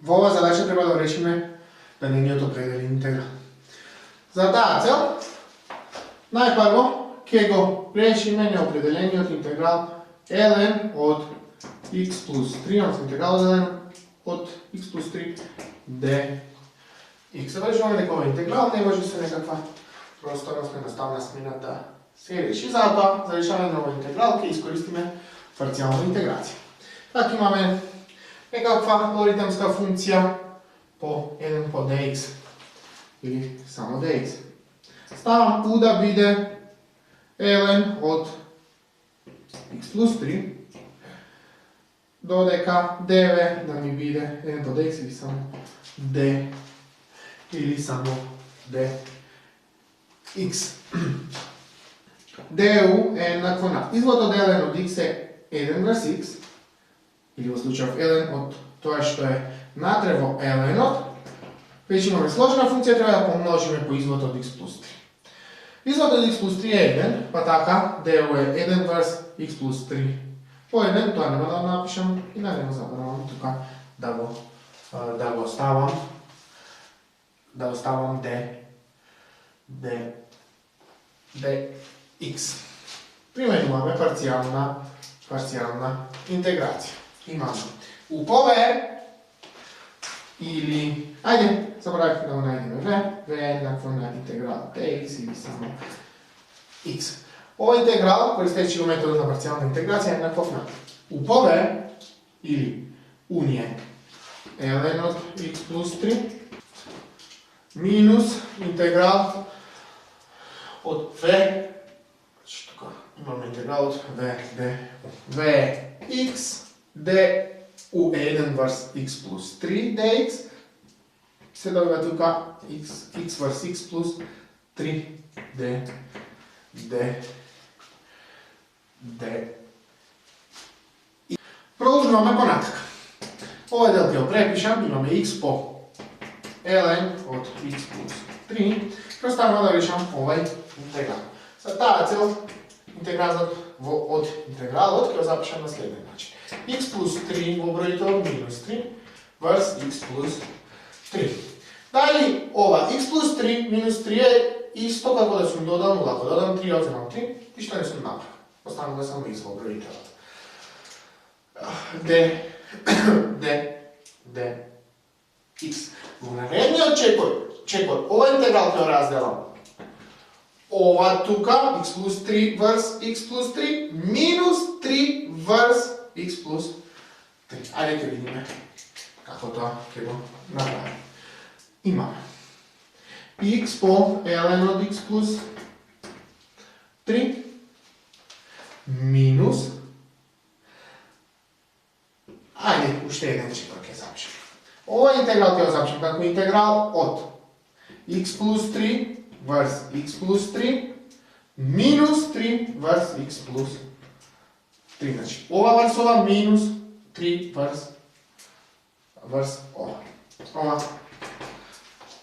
В ова задача треба да решиме дадениот определен интеграл. За таа цел, најпрво ќе го решиме неопределениот интеграл ln од x плюс 3, односно интеграл ln од x плюс 3 dx. Решуваме дека овој интеграл не може се некаква просторност едноставна смена да се реши. Затоа, за решавање на овој интеграл ќе искористиме парцијална интеграција. Така имаме некаква логаритмска функција по 1 по dx или само dx. Ставам u да биде ln од x плюс 3, додека dv да ми биде 1 по dx или само d или само dx. du е еднакво на извод од ln од x е 1 врз x, или во случајов ln од тоа што е натре во ln-от, веќе имаме сложена функција, треба да помножиме по извод од x плюс 3. Извод од x плюс 3 е 1, па така du е 1 врз x плюс 3 по 1, тоа нема да напишам и да не го заборавам тука да го оставам dx. Применуваме парцијална интеграција. Имаме u по v или, ајде, заборавих да го најдеме v е еднакво на интеграл dx или само x. Овој интеграл, користејќи го методот на парцијална интеграција, е еднаков на u по v или унија ln од x плюс 3 минус интеграл од v, тука имаме интеграл од v е x, d u е 1 врз x плюс 3 dx, се добива тука x врз x плюс 3 d. Продолжуваме понатака. Овој дел ќе го препишам, имаме x по ln од x плюс 3, преставам да решам овој интеграл. За таа цел интегралот од интегралот ќе го запишам на следен начин. X плюс 3 во бројител минус 3 врз x плюс 3. Дали ова x плюс 3 минус 3 е исто како да сум додал 0, ако додам 3 одземам 3, и што не сум направил. Останува само x во бројителот. X. Во наредниот чекор, ова интеграл ќе го разделам. Ова тука, x плюс 3 врз x плюс 3, минус 3 врз x плюс 3. Ајде ќе видиме како тоа ќе го направиме. Имаме x по ln од x плюс 3 минус, ајде уште еден чекор ќе запишем. Овој интеграл ќе го запишем како интеграл од x плюс 3 врз x плюс 3 минус 3 врз x плюс 3. Значи, ова врз ова минус 3 врз ова. Ова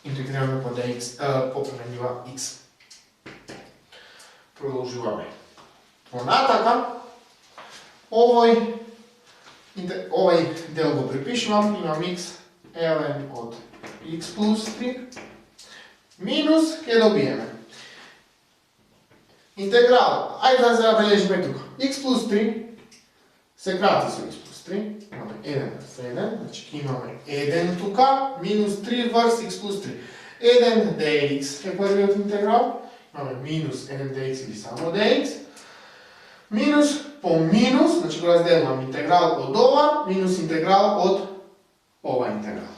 интегрираме по dx, попременува x. Продолжуваме. Понатака, овој дел го припишувам, имам x ln од x плюс 3 минус, ќе добиеме интеграл, ајде да забележиме тука, x плюс 3 се крати со x плюс 3, имаме 1 врз 1, значи имаме 1 тука, минус 3 врз x плюс 3. 1 dx е првиот интеграл, имаме минус 1 dx или само dx, минус по минус, значи го разделувам интеграл од ова, минус интеграл од ова интеграл.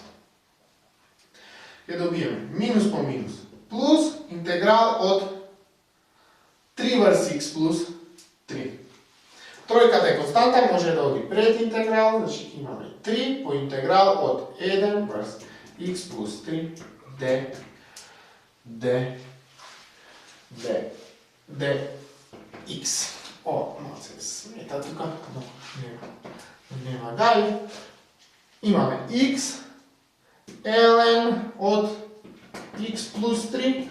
Ќе добиеме минус по минус, плюс интеграл од 3 врз x плюс 3. Тројката е константа, може да оди пред интеграл, значи имаме 3 по интеграл од 1 врз x плюс 3 dx. О, малце смета тука, но нема гај. Имаме x ln од x плюс 3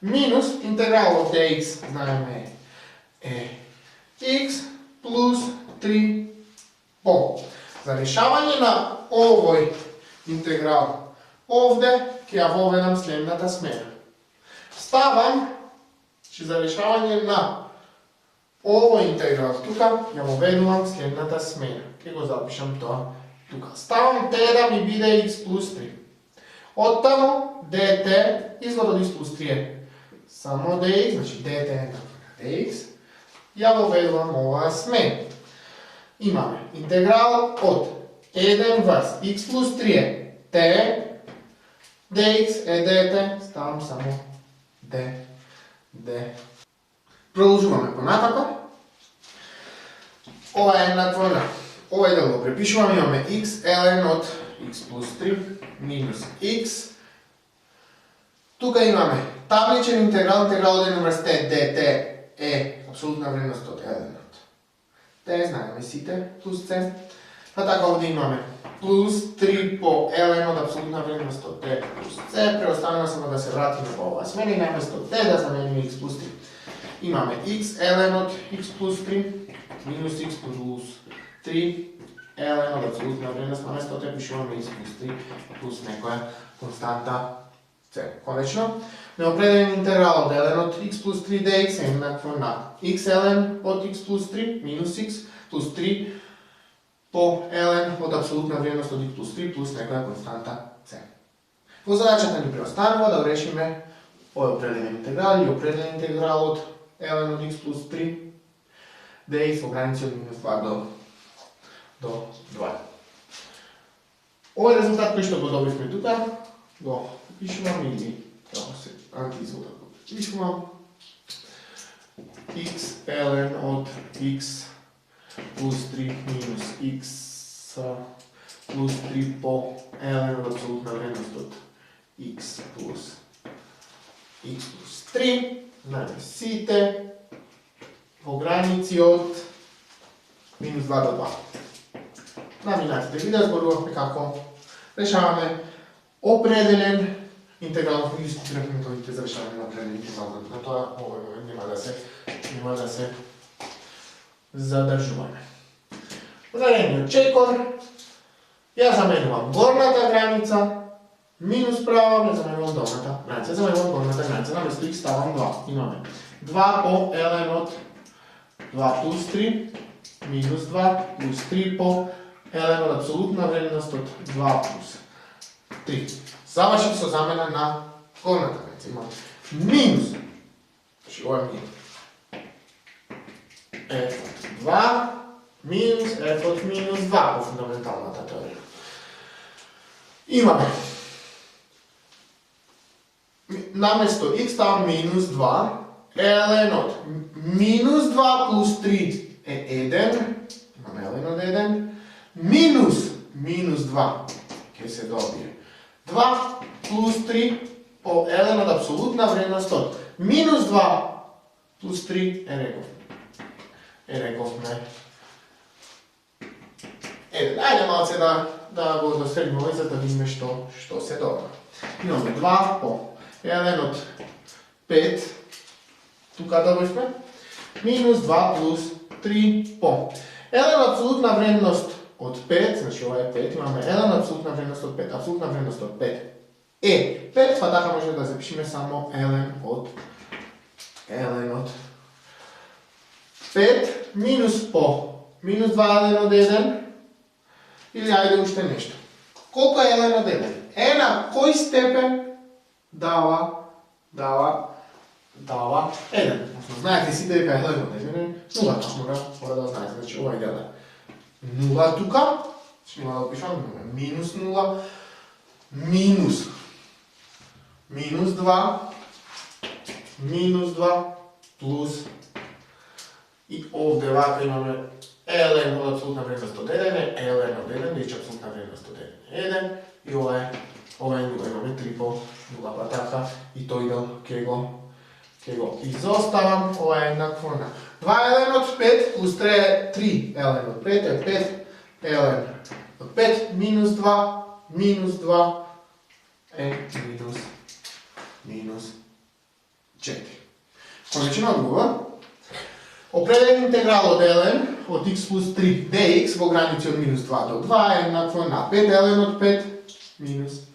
минус интеграл од dx, знаеме е x плюс 3 по. За решавање на овој integral ovde, kje nam slijednata smjena. Stavam, či za rješavanje na ovo integral tuka, ja vam slijednata smjena. Kje go zapišem to tuka. Stavam t da mi bide x plus 3. Ottamo dt, izgled od x plus 3 je samo dx, znači dt je dx. Ja vam ova smjena. Imamo integral od 1 vrst x plus 3 je t dx dt, stavim samo d. Продължуваме по-нататък. Ова е еднакво на. Ова да го препишуваме, имаме x ln от x плюс 3 минус x. Тук имаме табличен интеграл, интеграл от една връст dt е абсолютна вредност от ln от t, знаем сите, плюс c. А така овде имаме плюс 3 по ln от абсолютна вредност от t плюс c. Преостанува само да се вратиме по ова смена и наместо t да заменим x плюс 3. Имаме x ln от x плюс 3 минус x плюс 3 ln от абсолютна вредност, наместо t пишуваме x плюс 3 плюс некоја константа c. Конечно, неопределен интеграл от ln от x плюс 3 dx е еднакво на x ln от x плюс 3 минус x плюс 3 по ln от абсолютна вредност от x плюс 3 плюс некоја константа c. Во задачата ни преостанува да решиме овој определен интеграл и определен интеграл от ln от x плюс 3 dx во граници од минус 2 до 2. Овој резултат кој што го добивме тука, го пишувам или како се антиизводот го пишувам x ln от x плюс 3 минус x плюс 3 по ln от абсолютна вредност от x плюс 3, знаеме сите, во граници од минус 2 до 2. На минатите видеа зборувавме како решаваме определен интеграл, илюстрирахме методите за решаване на определен интеграл. На тоа овој момент нема да се задржуваме. Заредниот чекор, ја заменувам горната граница, минус права, ја заменувам долната граница. Заменувам горната граница, наместо x ставам 2. Имаме 2 по ln от 2 плюс 3, минус 2 плюс 3 по ln от абсолютна вредност от 2 плюс 3. Завршим со замена на горната граница. Имаме минус, значи ова е минус, f от 2 минус f от минус 2 по фундаменталната теорија. Имаме наместо x ставам минус 2, ln от минус 2 плюс 3 е 1, имаме ln от 1, минус 2, ќе се добие 2 плюс 3 по ln от абсолютна вредност од минус 2 плюс 3 рековме. Ајде малце да го досегнеме за да видиме што се добива. Имаме 2 по ln от 5, тука добивме, минус 2 плюс 3 по ln от абсолютна вредност од 5, значи ова е 5, имаме ln абсолютна вредност од 5, абсолютна вредност од 5 е 5, па така може да запишеме само ln од 5 минус по минус 2 ln од 1, или ајде уште нешто. Колку е ln од 1? Е на кој степен дава 1. Знаете сите дека ln од 1 е 0, мора да знаете, значи ова е дел 0 тука, ще има да опишам, минус 0, минус 2, плюс, и овде вака имаме ln од абсолютна вредност од 1, ln од 1, значи абсолютна вредност од 1, и ова е 0, имаме 3 по 0, па така, и тој дел ќе го изоставам, ова е еднакво на 2 ln од 5 плюс 3 ln од 5 е 5 ln од 5 минус 2 е минус 4. Конечен одговор. Определен интеграл од ln од x плюс 3 dx во граници од минус 2 до 2 е еднакво на 5 ln од 5 minus